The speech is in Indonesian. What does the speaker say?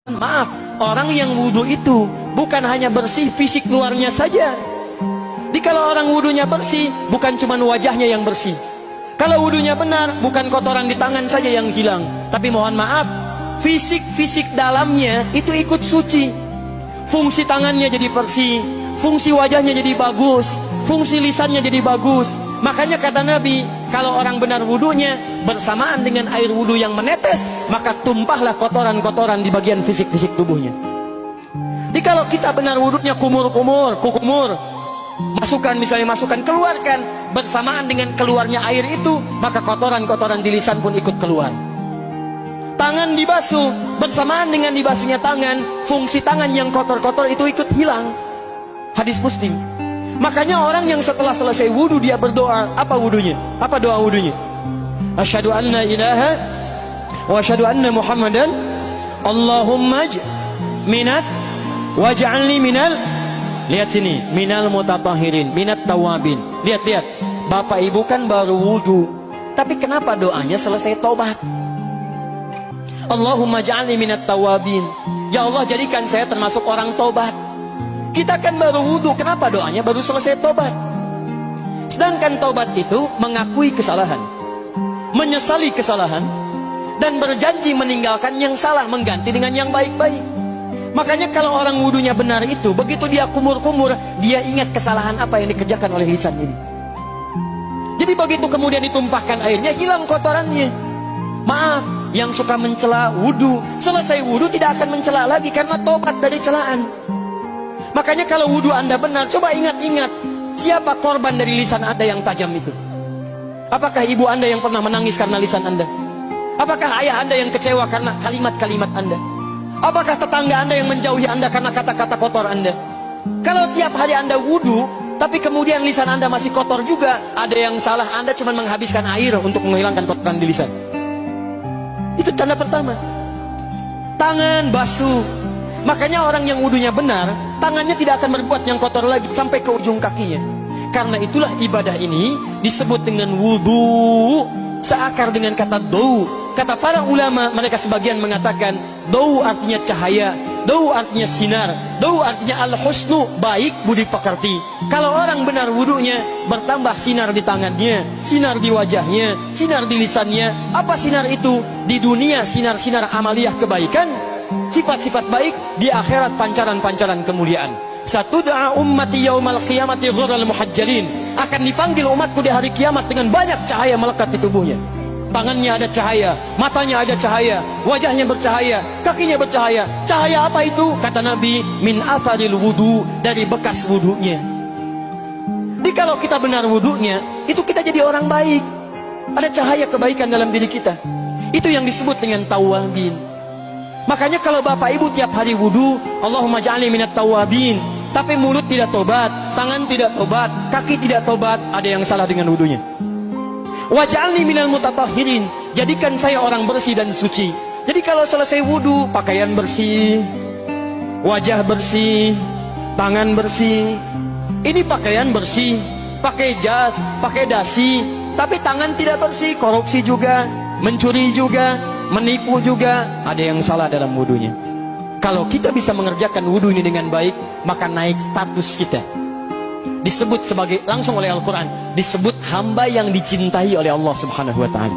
Maaf, orang yang wudhu itu bukan hanya bersih fisik luarnya saja. Jadi kalau orang wudhunya bersih, bukan cuma wajahnya yang bersih. Kalau wudhunya benar, bukan kotoran di tangan saja yang hilang. Tapi mohon maaf, fisik dalamnya itu ikut suci. Fungsi tangannya jadi bersih, fungsi wajahnya jadi bagus, fungsi lisannya jadi bagus. Makanya kata Nabi, kalau orang benar wudhunya bersamaan dengan air wudhu yang menetes, maka tumpahlah kotoran-kotoran di bagian fisik-fisik tubuhnya. Jadi kalau kita benar wudhunya kumur-kumur, kukumur, masukkan keluarkan, bersamaan dengan keluarnya air itu, maka kotoran-kotoran di lisan pun ikut keluar. Tangan dibasuh, bersamaan dengan dibasuhnya tangan, fungsi tangan yang kotor-kotor itu ikut hilang. Hadis Muslim. Makanya orang yang setelah selesai wudhu dia berdoa, apa wudhunya? Apa doa wudhunya? Asyhadu an la ilaha wa asyhadu anna Muhammadan Allahumma minat waj'alni minal, lihat sini, minal mutatahhirin, minat tawabin. Lihat, Bapak Ibu kan baru wudhu, tapi kenapa doanya selesai tobat? Allahumma ja'alni minat tawabin. Ya Allah, jadikan saya termasuk orang tobat. Kita kan baru wudhu, kenapa doanya baru selesai tobat? Sedangkan tobat itu mengakui kesalahan, menyesali kesalahan, dan berjanji meninggalkan yang salah, mengganti dengan yang baik-baik. Makanya kalau orang wudhunya benar itu, begitu dia kumur-kumur, dia ingat kesalahan apa yang dikerjakan oleh lisan ini. Jadi begitu kemudian ditumpahkan airnya, hilang kotorannya. Maaf, yang suka mencela wudhu, selesai wudhu tidak akan mencela lagi karena tobat dari celaan. Makanya kalau wudhu Anda benar, coba ingat-ingat, siapa korban dari lisan Anda yang tajam itu? Apakah ibu Anda yang pernah menangis karena lisan Anda? Apakah ayah Anda yang kecewa karena kalimat-kalimat Anda? Apakah tetangga Anda yang menjauhi Anda karena kata-kata kotor Anda? Kalau tiap hari Anda wudhu, tapi kemudian lisan Anda masih kotor juga, ada yang salah, Anda cuma menghabiskan air untuk menghilangkan kotoran di lisan. Itu tanda pertama. Tangan basuh. Makanya orang yang wudhunya benar, tangannya tidak akan berbuat yang kotor lagi sampai ke ujung kakinya. Karena itulah ibadah ini disebut dengan wudhu, seakar dengan kata dau. Kata para ulama, mereka sebagian mengatakan dau artinya cahaya, dau artinya sinar, dau artinya al-husnu, baik budi pekerti. Kalau orang benar wudhunya, bertambah sinar di tangannya, sinar di wajahnya, sinar di lisannya. Apa sinar itu? Di dunia sinar-sinar amaliyah kebaikan, sifat-sifat baik, di akhirat pancaran-pancaran kemuliaan. Satud'a ummati yaumal qiyamati ghurral muhajjalin. Akan dipanggil umatku di hari kiamat dengan banyak cahaya melekat di tubuhnya. Tangannya ada cahaya, matanya ada cahaya, wajahnya bercahaya, kakinya bercahaya. Cahaya apa itu? Kata Nabi, min atharil wudu, dari bekas wudunya. Jadi kalau kita benar wudunya, itu kita jadi orang baik. Ada cahaya kebaikan dalam diri kita. Itu yang disebut dengan tawabin. Makanya kalau Bapak Ibu tiap hari wudhu, Allahumma ja'alni minat tawabin, tapi mulut tidak tobat, tangan tidak tobat, kaki tidak tobat, ada yang salah dengan wudhunya. Waj'alni minal mutatahhirin, jadikan saya orang bersih dan suci. Jadi kalau selesai wudhu, pakaian bersih, wajah bersih, tangan bersih. Ini pakaian bersih, pakai jas, pakai dasi, tapi tangan tidak bersih, korupsi juga, mencuri juga, menipu juga, ada yang salah dalam wudhunya. Kalau kita bisa mengerjakan wudhu ini dengan baik, maka naik status kita. Disebut sebagai, langsung oleh Al-Quran, disebut hamba yang dicintai oleh Allah Subhanahu wa ta'ala.